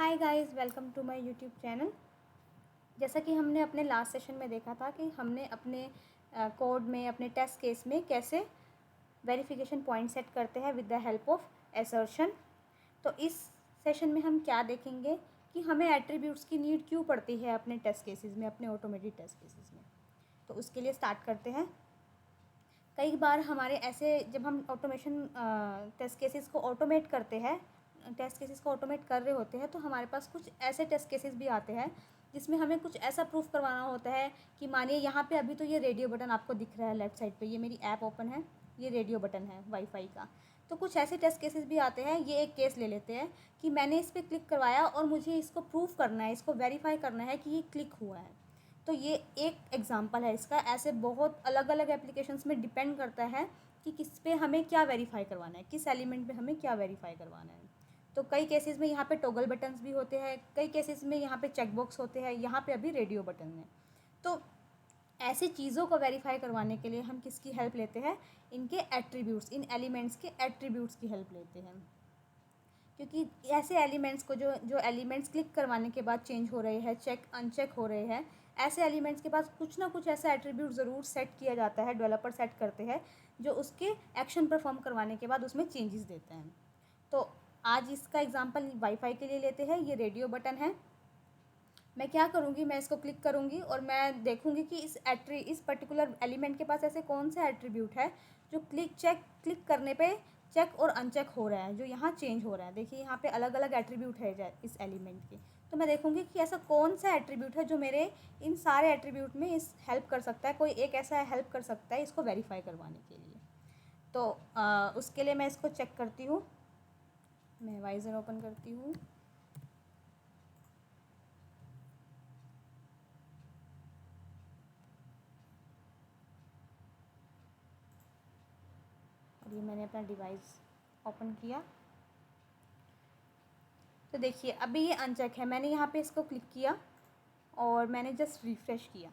Hi guys, welcome to my YouTube channel. जैसा कि हमने अपने लास्ट सेशन में देखा था कि हमने अपने कोड में, अपने टेस्ट केस में कैसे वेरिफिकेशन पॉइंट सेट करते हैं with the help of assertion. तो इस सेशन में हम क्या देखेंगे कि हमें एट्रीब्यूट्स की नीड क्यों पड़ती है अपने टेस्ट केसेस में, अपने ऑटोमेटेड टेस्ट केसेस में। तो उसके लिए स्टार्ट करते हैं। कई बार हमारे ऐसे जब हम ऑटोमेशन टेस्ट केसेस को ऑटोमेट करते हैं, टेस्ट केसेस को ऑटोमेट कर रहे होते हैं, तो हमारे पास कुछ ऐसे टेस्ट केसेस भी आते हैं जिसमें हमें कुछ ऐसा प्रूफ करवाना होता है कि मानिए यहाँ पे अभी तो ये रेडियो बटन आपको दिख रहा है लेफ्ट साइड पे, ये मेरी ऐप ओपन है, ये रेडियो बटन है वाईफाई का। तो कुछ ऐसे टेस्ट केसेस भी आते हैं। ये एक केस ले लेते हैं कि मैंने इस पर क्लिक करवाया और मुझे इसको प्रूफ करना है, इसको वेरीफाई करना है कि ये क्लिक हुआ है। तो ये एक एग्जांपल है इसका। ऐसे बहुत अलग अलग एप्लीकेशंस में डिपेंड करता है कि किस पे हमें क्या वेरीफाई करवाना है, किस एलिमेंट पे हमें क्या वेरीफाई करवाना है। तो कई केसेस में यहाँ पे टॉगल बटन्स भी होते हैं, कई केसेस में यहाँ पे चेकबॉक्स होते हैं, यहाँ पे अभी रेडियो बटन है। तो ऐसी चीज़ों को वेरीफाई करवाने के लिए हम किसकी हेल्प लेते हैं? इनके एट्रीब्यूट्स, इन एलिमेंट्स के एट्रीब्यूट्स की हेल्प लेते हैं। क्योंकि ऐसे एलिमेंट्स को जो जो एलिमेंट्स क्लिक करवाने के बाद चेंज हो रहे हैं, चेक अनचेक हो रहे हैं, ऐसे एलिमेंट्स के पास कुछ ना कुछ ऐसा एट्रीब्यूट ज़रूर सेट किया जाता है, डेवलपर सेट करते हैं, जो उसके एक्शन परफॉर्म करवाने के बाद उसमें चेंजेस देते हैं। तो आज इसका एग्जांपल वाईफाई के लिए लेते हैं। ये रेडियो बटन है। मैं क्या करूँगी, मैं इसको क्लिक करूँगी और मैं देखूँगी कि इस पर्टिकुलर एलिमेंट के पास ऐसे कौन सा एट्रीब्यूट है जो क्लिक करने पे चेक और अनचेक हो रहा है, जो यहाँ चेंज हो रहा है। देखिए यहाँ पे अलग अलग एट्रीब्यूट है इस एलिमेंट के। तो मैं देखूँगी कि ऐसा कौन सा एट्रीब्यूट है जो मेरे इन सारे एट्रीब्यूट में इस हेल्प कर सकता है, कोई एक ऐसा हेल्प कर सकता है इसको वेरीफाई करवाने के लिए। तो उसके लिए मैं इसको चेक करती हूँ। मैं वाइजर ओपन करती हूँ। और ये मैंने अपना डिवाइस ओपन किया। तो देखिए अभी ये अनचेक है। मैंने यहाँ पे इसको क्लिक किया और मैंने जस्ट रिफ़्रेश किया।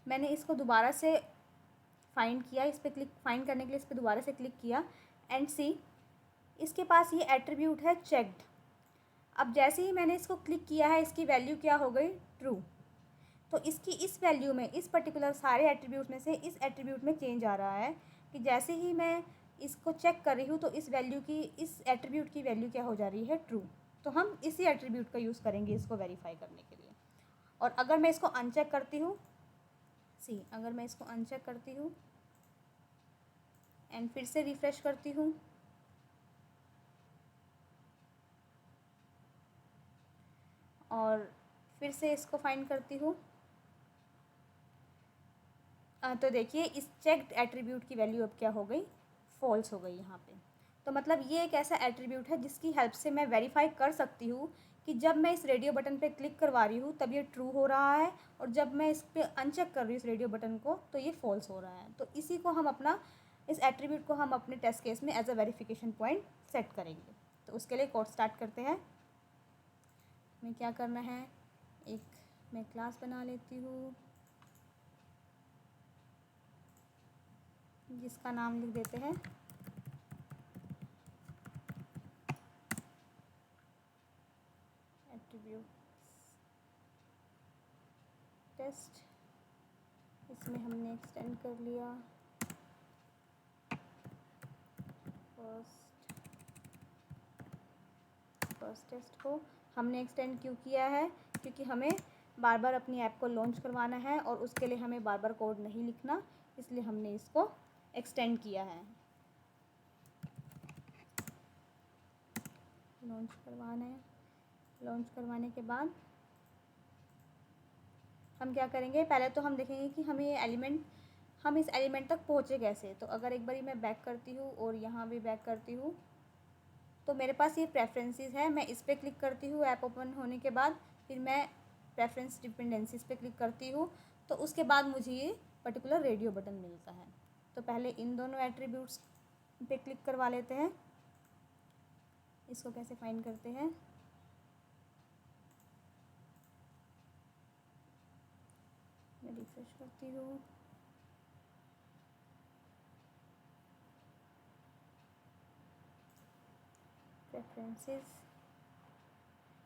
मैंने इसको दोबारा से फाइंड किया, इस पर क्लिक फाइंड करने के लिए इस पर दोबारा से क्लिक किया एंड सी इसके पास ये एट्रीब्यूट है चेक्ड। अब जैसे ही मैंने इसको क्लिक किया है, इसकी वैल्यू क्या हो गई? ट्रू। तो इसकी इस वैल्यू में, इस पर्टिकुलर सारे एट्रीब्यूट में से इस एट्रीब्यूट में चेंज आ रहा है कि जैसे ही मैं इसको चेक कर रही हूँ तो इस वैल्यू की, इस एट्रीब्यूट की वैल्यू क्या हो जा रही है? ट्रू। तो हम इसी एट्रीब्यूट का यूज़ करेंगे इसको वेरीफाई करने के लिए। और अगर मैं इसको अनचेक करती हूँ, अगर मैं इसको अनचेक करती हूँ एंड फिर से रिफ़्रेश करती हूँ, और फिर से इसको फाइंड करती हूँ, तो देखिए इस चेक्ड एट्रीब्यूट की वैल्यू अब क्या हो गई? फॉल्स हो गई यहाँ पे। तो मतलब ये एक ऐसा एट्रीब्यूट है जिसकी हेल्प से मैं वेरीफाई कर सकती हूँ कि जब मैं इस रेडियो बटन पे क्लिक करवा रही हूँ तब ये ट्रू हो रहा है, और जब मैं इस पर अनचेक कर रही हूँ इस रेडियो बटन को तो ये फॉल्स हो रहा है। तो इसी को हम अपना, इस एट्रीब्यूट को हम अपने टेस्ट केस में as a verification point set करेंगे। तो उसके लिए कोड स्टार्ट करते हैं। हमें क्या करना है, एक मैं क्लास बना लेती हूँ जिसका नाम लिख देते हैं एट्रीब्यूट टेस्ट। इसमें हमने एक्सटेंड कर लिया फर्स्ट टेस्ट को। हमने एक्सटेंड क्यों किया है? क्योंकि हमें बार बार अपनी ऐप को लॉन्च करवाना है और उसके लिए हमें बार बार कोड नहीं लिखना, इसलिए हमने इसको एक्सटेंड किया है। लॉन्च करवाना है। लॉन्च करवाने के बाद हम क्या करेंगे, पहले तो हम देखेंगे कि हमें ये एलिमेंट, हम इस एलिमेंट तक पहुँचे कैसे। तो अगर एक बारी मैं बैक करती हूँ और यहाँ भी बैक करती हूँ तो मेरे पास ये प्रेफरेंसेस है। मैं इस पर क्लिक करती हूँ ऐप ओपन होने के बाद, फिर मैं प्रेफरेंस डिपेंडेंसीज पे क्लिक करती हूँ, तो उसके बाद मुझे ये पर्टिकुलर रेडियो बटन मिलता है। तो पहले इन दोनों एट्रीब्यूट्स पे क्लिक करवा लेते हैं। इसको कैसे फाइंड करते हैं, मैं रिफ्रेश करती हूँ। प्रेफरेंसेस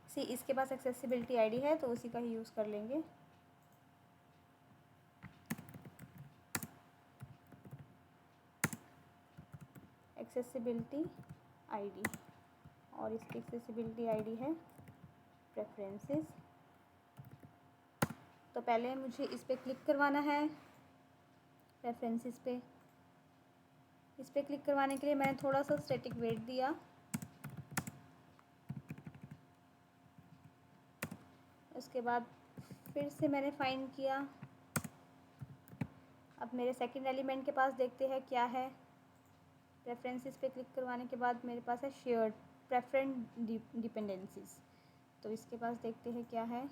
सी, इसके पास एक्सेसिबिलिटी आईडी है तो उसी का ही यूज़ कर लेंगे। एक्सेसिबिलिटी आईडी, और इसकी एक्सेसिबिलिटी आईडी है प्रेफरेंसेस। तो पहले मुझे इस पर क्लिक करवाना है, प्रेफरेंसेस पे। इस पर क्लिक करवाने के लिए मैंने थोड़ा सा स्टैटिक वेट दिया। उसके बाद फिर से मैंने फाइंड किया। अब मेरे सेकंड एलिमेंट के पास देखते हैं क्या है। प्रेफरेंसेस पे क्लिक करवाने के बाद मेरे पास है शेयर्ड प्रेफरेंस डिपेंडेंसीज। तो इसके पास देखते हैं क्या है।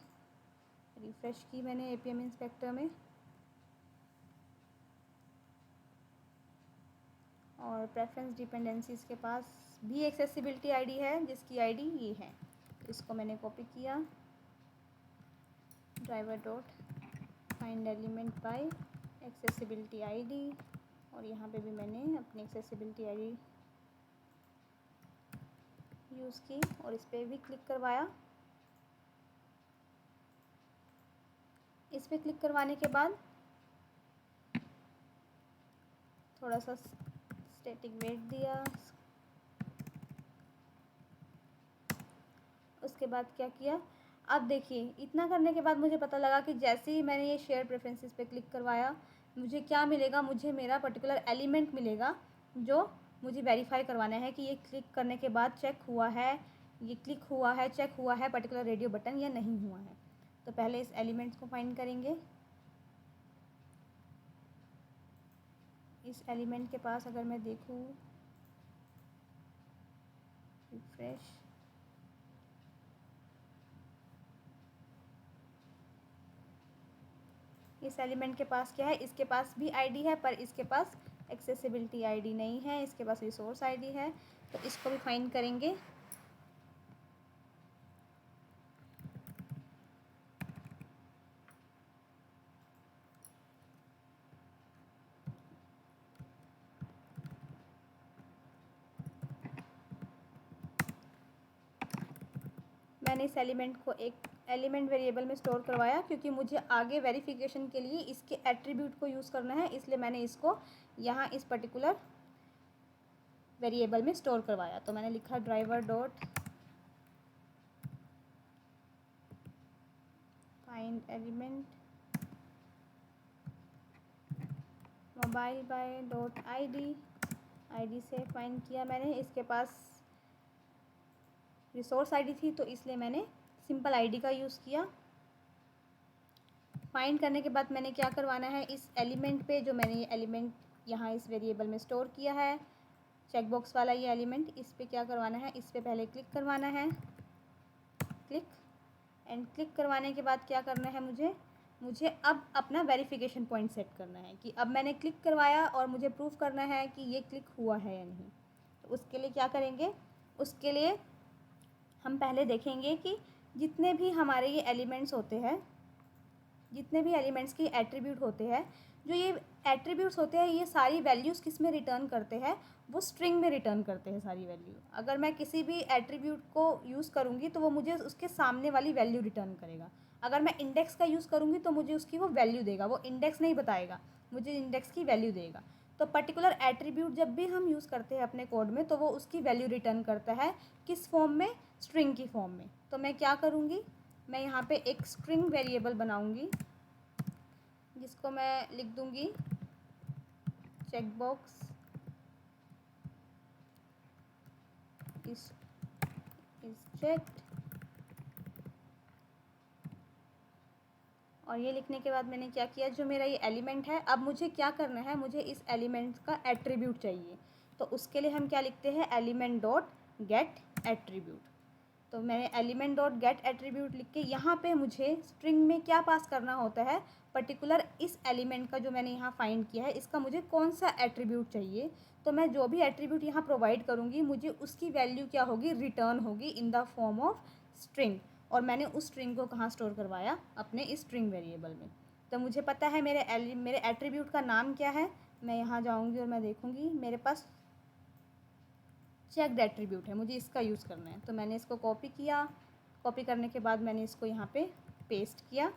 रिफ़्रेश की मैंने APM इंस्पेक्टर में, और प्रेफरेंस डिपेंडेंसीज के पास भी एक्सेसिबिलिटी आईडी है, जिसकी आईडी ये है। इसको मैंने कॉपी किया, driver dot find element by accessibility ID, और यहाँ पे भी मैंने अपनी एक्सेसिबिलिटी आईडी यूज़ की और इस पर भी क्लिक करवाया। इस पर क्लिक करवाने के बाद थोड़ा सा स्टैटिक वेट दिया। उसके बाद क्या किया, अब देखिए इतना करने के बाद मुझे पता लगा कि जैसे ही मैंने ये शेयर प्रेफरेंसेस पे क्लिक करवाया, मुझे क्या मिलेगा, मुझे मेरा पर्टिकुलर एलिमेंट मिलेगा जो मुझे वेरीफाई करवाना है कि ये क्लिक करने के बाद चेक हुआ है, ये क्लिक हुआ है, चेक हुआ है पर्टिकुलर रेडियो बटन या नहीं हुआ है। तो पहले इस एलिमेंट्स को फाइंड करेंगे। इस एलिमेंट के पास अगर मैं देखूँ, रिफ्रेश, इस एलिमेंट के पास क्या है, इसके पास भी आईडी है पर इसके पास एक्सेसिबिलिटी आईडी नहीं है, इसके पास रिसोर्स आईडी है। तो इसको भी फाइंड करेंगे। मैंने इस एलिमेंट को एक एलिमेंट वेरिएबल में स्टोर करवाया, क्योंकि मुझे आगे वेरिफिकेशन के लिए इसके एट्रीब्यूट को यूज़ करना है, इसलिए मैंने इसको यहाँ इस पर्टिकुलर वेरिएबल में स्टोर करवाया। तो मैंने लिखा driver dot find element mobile by dot ID से फाइंड किया मैंने। इसके पास रिसोर्स आईडी थी तो इसलिए मैंने सिंपल आईडी का यूज़ किया। फाइंड करने के बाद मैंने क्या करवाना है, इस एलिमेंट पे जो मैंने ये एलिमेंट यहाँ इस वेरिएबल में स्टोर किया है, चेकबॉक्स वाला ये एलिमेंट, इस पे क्या करवाना है, इस पे पहले क्लिक करवाना है, क्लिक। एंड क्लिक करवाने के बाद क्या करना है, मुझे अब अपना वेरिफिकेशन पॉइंट सेट करना है कि अब मैंने क्लिक करवाया और मुझे प्रूफ करना है कि ये क्लिक हुआ है या नहीं। तो उसके लिए क्या करेंगे, उसके लिए हम पहले देखेंगे कि जितने भी हमारे ये एलिमेंट्स होते हैं, जितने भी एलिमेंट्स के एट्रीब्यूट होते हैं, जो ये एट्रीब्यूट्स होते हैं ये सारी वैल्यूज़ किस में रिटर्न करते हैं, वो स्ट्रिंग में रिटर्न करते हैं सारी वैल्यू। अगर मैं किसी भी एट्रीब्यूट को यूज़ करूँगी तो वो मुझे उसके सामने वाली वैल्यू रिटर्न करेगा। अगर मैं इंडेक्स का यूज़ करूँगी तो मुझे उसकी वो वैल्यू देगा, वो इंडेक्स नहीं बताएगा, मुझे इंडेक्स की वैल्यू देगा। तो पर्टिकुलर एट्रीब्यूट जब भी हम यूज़ करते हैं अपने कोड में तो वो उसकी वैल्यू रिटर्न करता है, किस फॉर्म में, स्ट्रिंग की फॉर्म में। तो मैं क्या करूँगी, मैं यहाँ पे एक स्ट्रिंग वेरिएबल बनाऊँगी जिसको मैं लिख दूँगी चेकबॉक्स इज चेक्ड। और ये लिखने के बाद मैंने क्या किया, जो मेरा ये एलिमेंट है, अब मुझे क्या करना है, मुझे इस एलिमेंट का एट्रीब्यूट चाहिए। तो उसके लिए हम क्या लिखते हैं, एलिमेंट डॉट गेट एट्रीब्यूट। तो मैंने एलिमेंट डॉट गेट एट्रीब्यूट लिख के यहाँ पे मुझे स्ट्रिंग में क्या पास करना होता है, पर्टिकुलर इस एलिमेंट का जो मैंने यहाँ फाइंड किया है इसका मुझे कौन सा एट्रीब्यूट चाहिए। तो मैं जो भी एट्रीब्यूट यहाँ प्रोवाइड करूँगी मुझे उसकी वैल्यू क्या होगी, रिटर्न होगी in the form of string. और मैंने उस स्ट्रिंग को कहाँ स्टोर करवाया, अपने इस स्ट्रिंग वेरिएबल में। तो मुझे पता है मेरे एट्रीब्यूट का नाम क्या है। मैं यहाँ जाऊँगी और मैं देखूँगी मेरे पास चेक्ड एट्रीब्यूट है, मुझे इसका यूज़ करना है। तो मैंने इसको कॉपी किया, कॉपी करने के बाद मैंने इसको यहाँ पे पेस्ट किया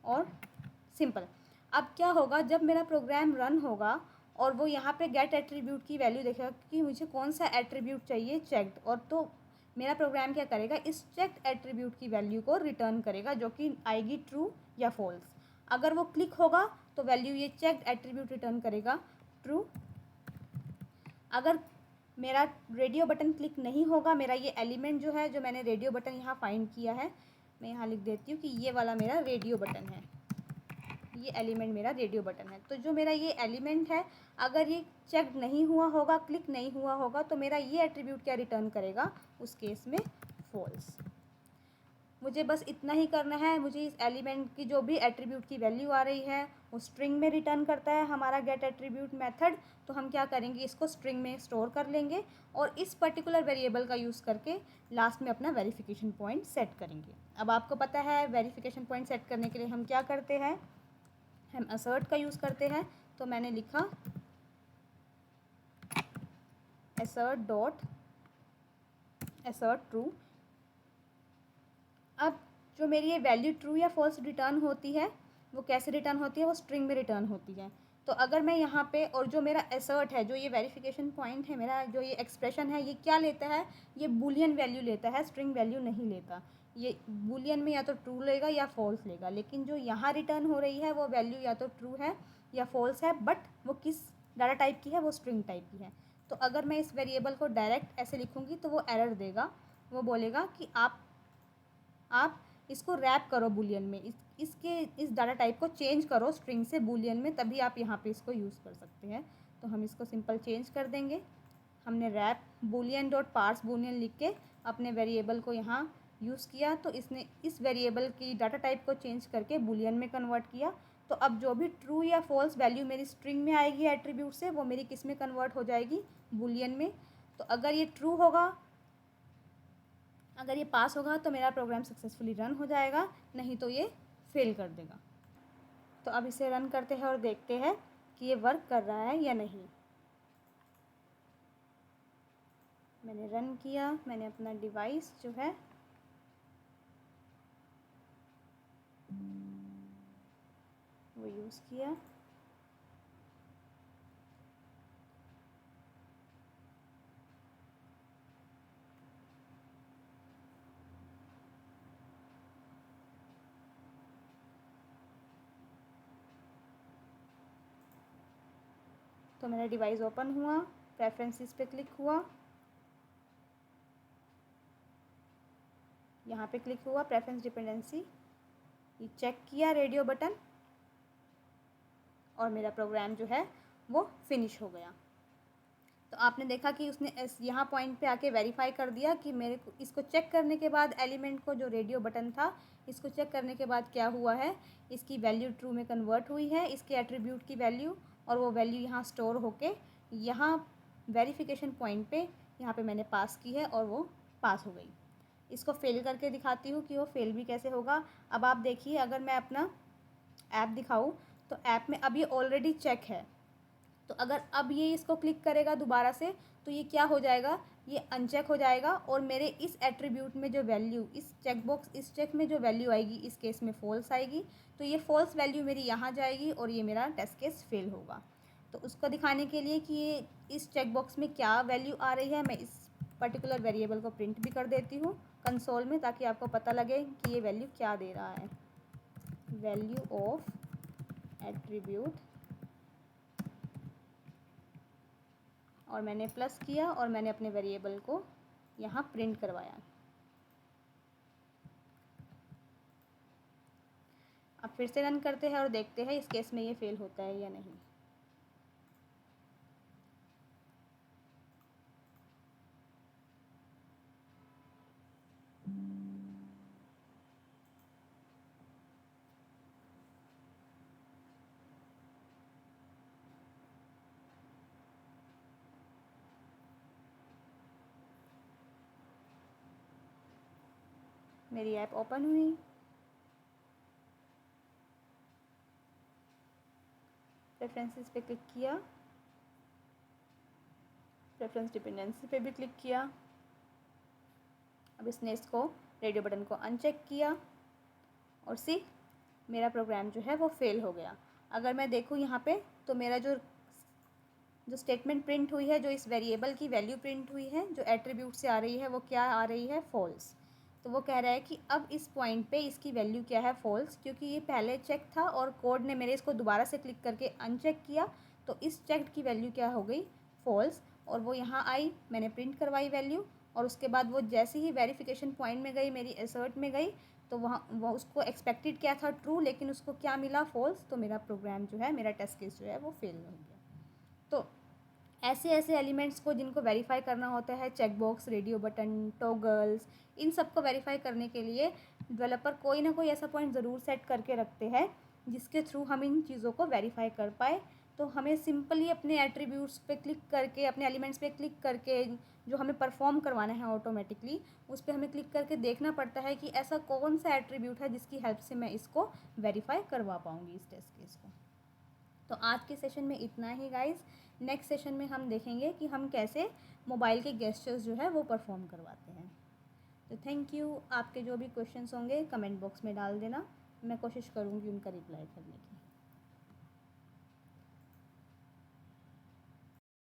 और सिंपल। अब क्या होगा, जब मेरा प्रोग्राम रन होगा और वो यहाँ पे गेट एट्रीब्यूट की वैल्यू देखेगा कि मुझे कौन सा एट्रीब्यूट चाहिए चेक्ड, और तो मेरा प्रोग्राम क्या करेगा, इस चेक्ड एट्रीब्यूट की वैल्यू को रिटर्न करेगा जो कि आएगी ट्रू या फॉल्स। अगर वो क्लिक होगा तो वैल्यू ये चेक्ड एट्रीब्यूट रिटर्न करेगा ट्रू। अगर मेरा रेडियो बटन क्लिक नहीं होगा, मेरा ये एलिमेंट जो है, जो मैंने रेडियो बटन यहाँ फाइंड किया है, मैं यहाँ लिख देती हूँ कि ये वाला मेरा रेडियो बटन है, ये एलिमेंट मेरा रेडियो बटन है। तो जो मेरा ये एलिमेंट है, अगर ये चेक नहीं हुआ होगा, क्लिक नहीं हुआ होगा, तो मेरा ये एट्रीब्यूट क्या रिटर्न करेगा, उस केस में फॉल्स। मुझे बस इतना ही करना है। मुझे इस एलिमेंट की जो भी एट्रीब्यूट की वैल्यू आ रही है वो स्ट्रिंग में रिटर्न करता है हमारा गेट एट्रीब्यूट मेथड। तो हम क्या करेंगे, इसको स्ट्रिंग में स्टोर कर लेंगे और इस पर्टिकुलर वेरिएबल का यूज़ करके लास्ट में अपना वेरिफिकेशन पॉइंट सेट करेंगे। अब आपको पता है वेरिफिकेशन पॉइंट सेट करने के लिए हम क्या करते हैं, हम असर्ट का यूज़ करते हैं। तो मैंने लिखा assert डॉट assert ट्रू। अब जो मेरी ये वैल्यू ट्रू या फॉल्स रिटर्न होती है, वो कैसे रिटर्न होती है, वो स्ट्रिंग में रिटर्न होती है। तो अगर मैं यहाँ पे, और जो मेरा एसर्ट है, जो ये वेरिफिकेशन पॉइंट है मेरा, जो ये एक्सप्रेशन है, ये क्या लेता है, ये बूलियन वैल्यू लेता है, स्ट्रिंग वैल्यू नहीं लेता। ये बूलियन में या तो ट्रू लेगा या फॉल्स लेगा, लेकिन जो यहाँ रिटर्न हो रही है वो वैल्यू या तो ट्रू है या फॉल्स है, बट वो किस डाटा टाइप की है, वो स्ट्रिंग टाइप की है। तो अगर मैं इस वेरिएबल को डायरेक्ट ऐसे लिखूँगी तो वो एरर देगा, वो बोलेगा कि आप इसको रैप करो बूलियन में, इस डाटा टाइप को चेंज करो स्ट्रिंग से बूलियन में, तभी आप यहाँ पे इसको यूज़ कर सकते हैं। तो हम इसको सिंपल चेंज कर देंगे। हमने wrap Boolean dot parse Boolean लिख के अपने वेरिएबल को यहाँ यूज़ किया, तो इसने इस वेरिएबल की डाटा टाइप को चेंज करके बूलियन में कन्वर्ट किया। तो अब जो भी ट्रू या फॉल्स वैल्यू मेरी स्ट्रिंग में आएगी एट्रीब्यूट से, वो मेरी किस में कन्वर्ट हो जाएगी, बूलियन में। तो अगर ये ट्रू होगा, अगर ये पास होगा तो मेरा प्रोग्राम सक्सेसफुली रन हो जाएगा, नहीं तो ये फेल कर देगा। तो अब इसे रन करते हैं और देखते हैं कि ये वर्क कर रहा है या नहीं। मैंने रन किया, मैंने अपना डिवाइस जो है वो यूज़ किया। तो मेरा डिवाइस ओपन हुआ, प्रेफरेंसेस पे क्लिक हुआ, यहाँ पे क्लिक हुआ प्रेफरेंस डिपेंडेंसी, ये चेक किया रेडियो बटन, और मेरा प्रोग्राम जो है वो फिनिश हो गया। तो आपने देखा कि उसने यहाँ पॉइंट पे आके वेरीफाई कर दिया कि मेरे को इसको चेक करने के बाद एलिमेंट को, जो रेडियो बटन था, इसको चेक करने के बाद क्या हुआ है, इसकी वैल्यू ट्रू में कन्वर्ट हुई है, इसके एट्रीब्यूट की वैल्यू, और वो वैल्यू यहाँ स्टोर होके यहाँ वेरिफिकेशन पॉइंट पे यहाँ पे मैंने पास की है और वो पास हो गई। इसको फेल करके दिखाती हूँ कि वो फेल भी कैसे होगा। अब आप देखिए, अगर मैं अपना ऐप दिखाऊँ तो ऐप में अब ये ऑलरेडी चेक है। तो अगर अब ये इसको क्लिक करेगा दोबारा से, तो ये क्या हो जाएगा, ये अनचेक हो जाएगा, और मेरे इस एट्रीब्यूट में जो वैल्यू, इस चेकबॉक्स, इस चेक में जो वैल्यू आएगी, इस केस में फॉल्स आएगी। तो ये फॉल्स वैल्यू मेरी यहाँ जाएगी और ये मेरा टेस्ट केस फेल होगा। तो उसको दिखाने के लिए कि ये इस चेकबॉक्स में क्या वैल्यू आ रही है, मैं इस पर्टिकुलर वेरिएबल को प्रिंट भी कर देती हूँ कंसोल में, ताकि आपको पता लगे कि ये वैल्यू क्या दे रहा है। वैल्यू ऑफ एट्रीब्यूट, और मैंने प्लस किया और मैंने अपने वेरिएबल को यहाँ प्रिंट करवाया। अब फिर से रन करते हैं और देखते हैं इस केस में ये फेल होता है या नहीं। मेरी ऐप ओपन हुई, प्रेफरेंसेस पे क्लिक किया, रेफरेंस डिपेंडेंसी पे भी क्लिक किया। अब इसने इसको रेडियो बटन को अनचेक किया और सी मेरा प्रोग्राम जो है वो फेल हो गया। अगर मैं देखूँ यहाँ पे तो मेरा जो स्टेटमेंट प्रिंट हुई है, जो इस वेरिएबल की वैल्यू प्रिंट हुई है, जो एट्रीब्यूट से आ रही है, वो क्या आ रही है, फॉल्स। तो वो कह रहा है कि अब इस पॉइंट पे इसकी वैल्यू क्या है, फॉल्स, क्योंकि ये पहले चेक था और कोड ने मेरे इसको दोबारा से क्लिक करके अनचेक किया, तो इस चेक्ड की वैल्यू क्या हो गई, फॉल्स। और वो यहाँ आई, मैंने प्रिंट करवाई वैल्यू, और उसके बाद वो जैसे ही वेरिफिकेशन पॉइंट में गई, मेरी असर्ट में गई, तो वहाँ वो उसको एक्सपेक्टेड क्या था, ट्रू, लेकिन उसको क्या मिला, फॉल्स। तो मेरा प्रोग्राम जो है, मेरा टेस्ट केस जो है वो फेल हो गया। तो ऐसे ऐसे एलिमेंट्स को जिनको वेरीफाई करना होता है, चेकबॉक्स, रेडियो बटन, टॉगल्स, इन सब को वेरीफाई करने के लिए डेवलपर कोई ना कोई ऐसा पॉइंट ज़रूर सेट करके रखते हैं जिसके थ्रू हम इन चीज़ों को वेरीफाई कर पाए। तो हमें सिंपली अपने एट्रीब्यूट्स पे क्लिक करके, अपने एलिमेंट्स पे क्लिक करके, जो हमें परफॉर्म करवाना है ऑटोमेटिकली, उस पर हमें क्लिक करके देखना पड़ता है कि ऐसा कौन सा एट्रीब्यूट है जिसकी हेल्प से मैं इसको वेरीफाई करवा पाऊँगी, इस टेस्ट केस को। तो आज के सेशन में इतना ही गाइस। नेक्स्ट सेशन में हम देखेंगे कि हम कैसे मोबाइल के गेस्चर्स जो है वो परफॉर्म करवाते हैं। तो थैंक यू। आपके जो भी क्वेश्चंस होंगे कमेंट बॉक्स में डाल देना, मैं कोशिश करूँगी उनका रिप्लाई करने की।